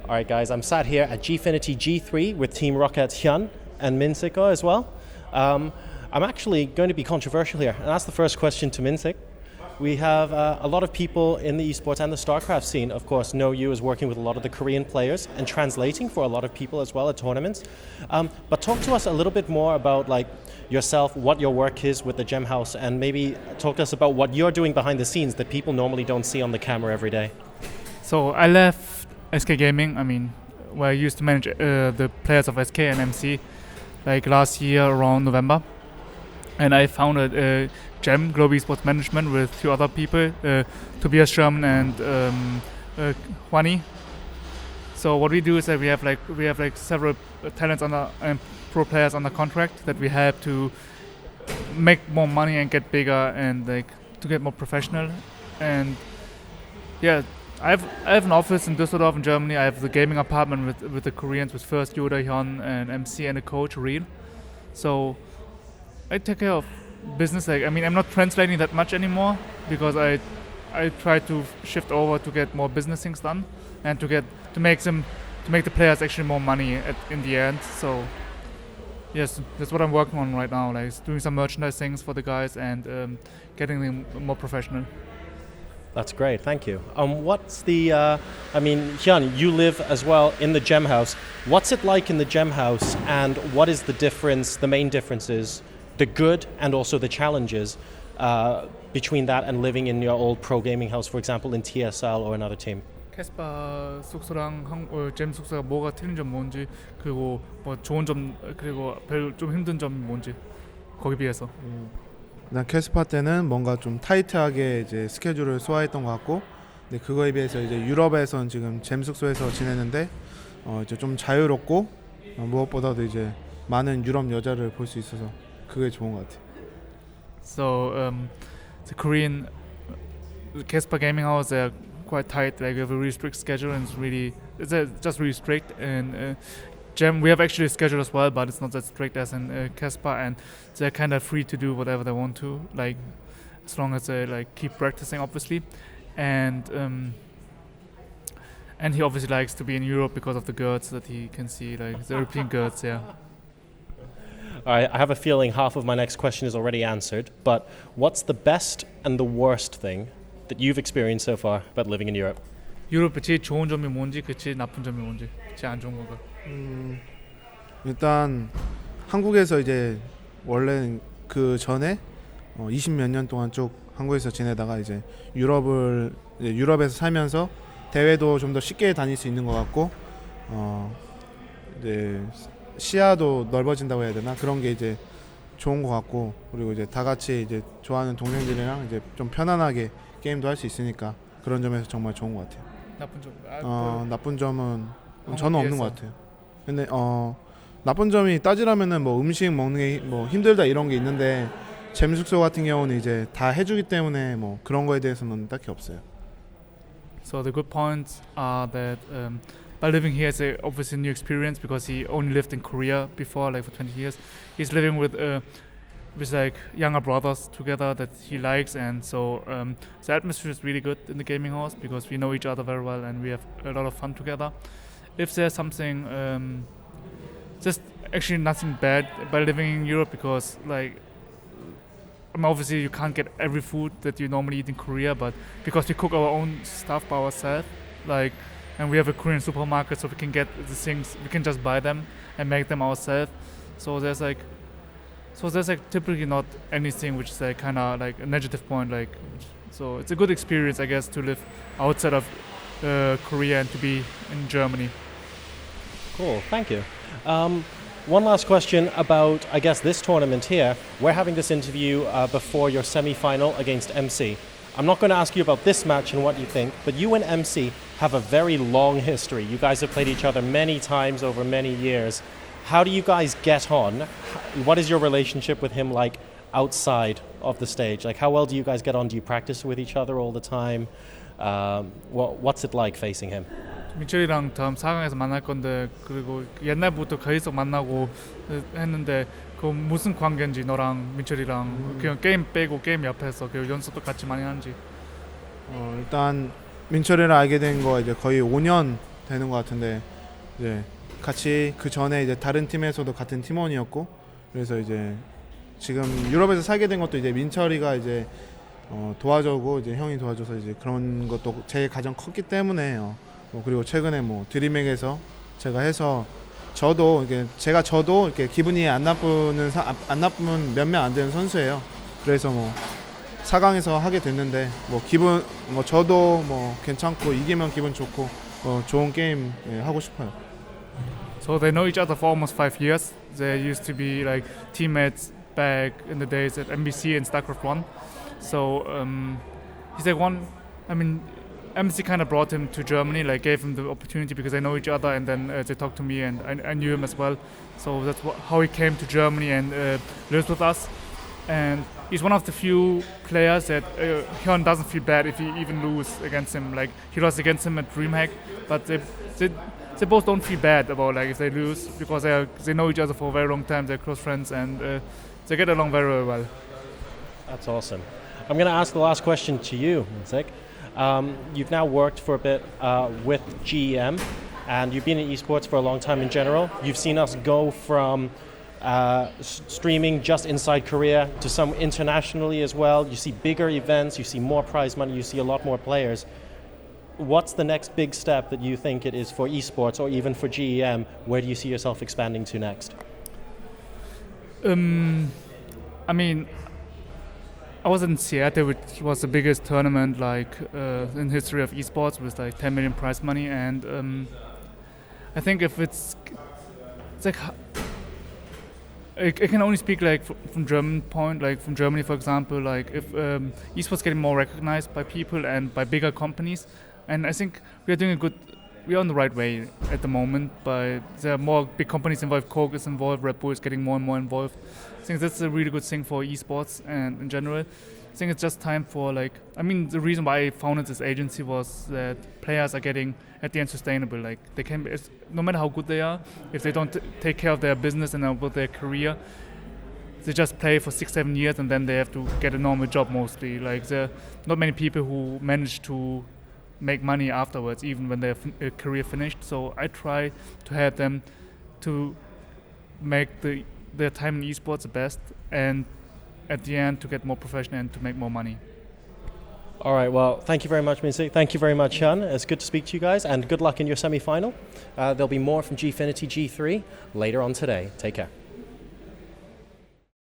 All right, guys, I'm sat here at Gfinity G3 with Team ROCCAT.HyuN and Minsiko as well. I'm actually going to be controversial here, and that's the first question to Minsik. We have a lot of people in the esports and the StarCraft scene, of course, know you as working with a lot of the Korean players and translating for a lot of people as well at tournaments. But talk to us a little bit more about like yourself, what your work is with the G.E.M house, and maybe talk to us about what you're doing behind the scenes that people normally don't see on the camera every day. So I left SK Gaming, where I used to manage the players of SK and MC, like last year around November. And I founded G.E.M Global Esports Management with two other people, Tobias Sherman and Juani. So what we do is that we have several talents and pro players under contract that we help to make more money and get bigger and like to get more professional. And yeah, I have an office in Düsseldorf in Germany. I have the gaming apartment with the Koreans, with first Yoda, HyuN, and MC, and a coach, Real. So I take care of business. I'm not translating that much anymore because I try to shift over to get more business things done and to make the players actually more money in the end. So yes, that's what I'm working on right now. Like doing some merchandise things for the guys and getting them more professional. That's great, thank you. What's the, HyuN, you live as well in the G.E.M house. What's it like in the G.E.M house, and what is the difference, the main differences, the good and also the challenges between that and living in your old pro gaming house, for example, in TSL or another team? 캐스파 숙소랑 G.E.M 숙소가 뭐가 틀린 점 뭔지, 그리고 뭐 좋은 점, 그리고 좀 힘든 점이 뭔지 거기 비해서. 난 캐스파 때는 뭔가 좀 타이트하게 이제 스케줄을 소화했던 것 같고, 근데 그거에 비해서 이제 유럽에선 지금 G.E.M 숙소에서 지내는데 이제 좀 자유롭고 무엇보다도 이제 많은 유럽 여자를 볼 수 있어서 그게 좋은 것 같아요. So the Korean Casper gaming house, they're quite tight. Like we have a really strict schedule, and it's just really strict. And G.E.M, we have actually a schedule as well, but it's not that strict as in Casper, and they're kind of free to do whatever they want to, like as long as they like keep practicing, obviously. And he obviously likes to be in Europe because of the girls that he can see, like the European girls. Yeah. All right, I have a feeling half of my next question is already answered, but what's the best and the worst thing that you've experienced so far about living in Europe? 유럽의 제일 좋은 점이 뭔지, 그 제일 나쁜 점이 뭔지, 제일 안 좋은 거가. 일단 한국에서 이제 원래 그 전에 20몇 년 동안 쭉 한국에서 지내다가 이제 유럽에서 살면서 대회도 좀 더 쉽게 다닐 수 있는 것 같고, 이제 시야도 넓어진다고 해야 되나, 그런 게 이제 좋은 것 같고, 그리고 이제 다 같이 이제 좋아하는 동생들이랑 이제 좀 편안하게 게임도 할 수 있으니까 그런 점에서 정말 좋은 것 같아요. 나쁜 점은 저는 없는 것 같아요. 근데 나쁜 점이 따지라면은 뭐 음식 먹는 게 뭐 힘들다 이런 게 있는데, G.E.M 숙소 같은 경우는 이제 다 해주기 때문에 뭐 그런 거에 대해서는 딱히 없어요. So the good points are that by living here is obviously a new experience because he only lived in Korea before, like for 20 years. He's living with like younger brothers together that he likes, and so the atmosphere is really good in the gaming house because we know each other very well and we have a lot of fun together. If there's something, just actually nothing bad by living in Europe because like obviously you can't get every food that you normally eat in Korea, but because we cook our own stuff by ourselves, like, and we have a Korean supermarket, so we can get the things, we can just buy them and make them ourselves. So there's typically not anything which is like kind of like a negative point, like, so it's a good experience, I guess, to live outside of Korea and to be in Germany. Cool, thank you. One last question about, I guess, this tournament here. We're having this interview before your semi-final against MC. I'm not going to ask you about this match and what you think, but you and MC have a very long history. You guys have played each other many times over many years. How do you guys get on? What is your relationship with him like outside of the stage? Like, how well do you guys get on? Do you practice with each other all the time? What's it like facing him? 민철이랑 다음 4강에서 만날 건데, 그리고 옛날부터 계속 만나고 했는데 그 무슨 관계인지, 너랑 민철이랑 그냥 게임 빼고 게임 옆에서 그 연습도 같이 많이 하는지. 일단 민철이를 알게 된 거 이제 거의 5년 되는 것 같은데 이제 같이 그 전에 이제 다른 팀에서도 같은 팀원이었고 그래서 이제 지금 유럽에서 살게 된 것도 이제 민철이가 이제 도와주고 이제 형이 도와줘서 이제 그런 것도 제일 가장 컸기 때문에 그리고 최근에 뭐 드림에게서 제가 해서 저도 이렇게 기분이 안 나쁘면 몇 명 안 되는 선수예요. 그래서 뭐 4강에서 하게 됐는데 저도 뭐 괜찮고 이기면 기분 좋고 좋은 게임 하고 싶어요. So they know each other for almost 5 years. They used to be like teammates back in the days at NBC and StarCraft 1. So he's like one. I mean, NBC kind of brought him to Germany, like gave him the opportunity because they know each other, and then they talked to me, and I knew him as well. So that's how he came to Germany and lives with us. And he's one of the few players that HyuN doesn't feel bad if he even lose against him. Like he lost against him at DreamHack, but they both don't feel bad about like if they lose because they know each other for a very long time. They're close friends and they get along very, very well. That's awesome. I'm going to ask the last question to you, Zig. You've now worked for a bit with G.E.M, and you've been in esports for a long time in general. You've seen us go from streaming just inside Korea to some internationally as well. You see bigger events, you see more prize money, you see a lot more players. What's the next big step that you think it is for esports or even for G.E.M? Where do you see yourself expanding to next? I mean, I was in Seattle, which was the biggest tournament like in history of esports with like 10 million prize money, and I think if it's like I can only speak like from German point, like from Germany, for example, like if esports getting more recognized by people and by bigger companies, and I think we're on the right way at the moment. But there are more big companies involved. Coke is involved. Red Bull is getting more and more involved. I think that's a really good thing for esports and in general. I think it's just time for the reason why I founded this agency was that players are getting at the end sustainable. Like they can, no matter how good they are, if they don't take care of their business and about their career, they just play for 6-7 years and then they have to get a normal job mostly. Like there are not many people who manage to make money afterwards, even when their career finished. So I try to help them to make their time in esports the best, and at the end to get more professional and to make more money. All right, well, thank you very much, Minzy. Thank you very much, HyuN. It's good to speak to you guys, and good luck in your semi-final. There'll be more from Gfinity G3 later on today. Take care.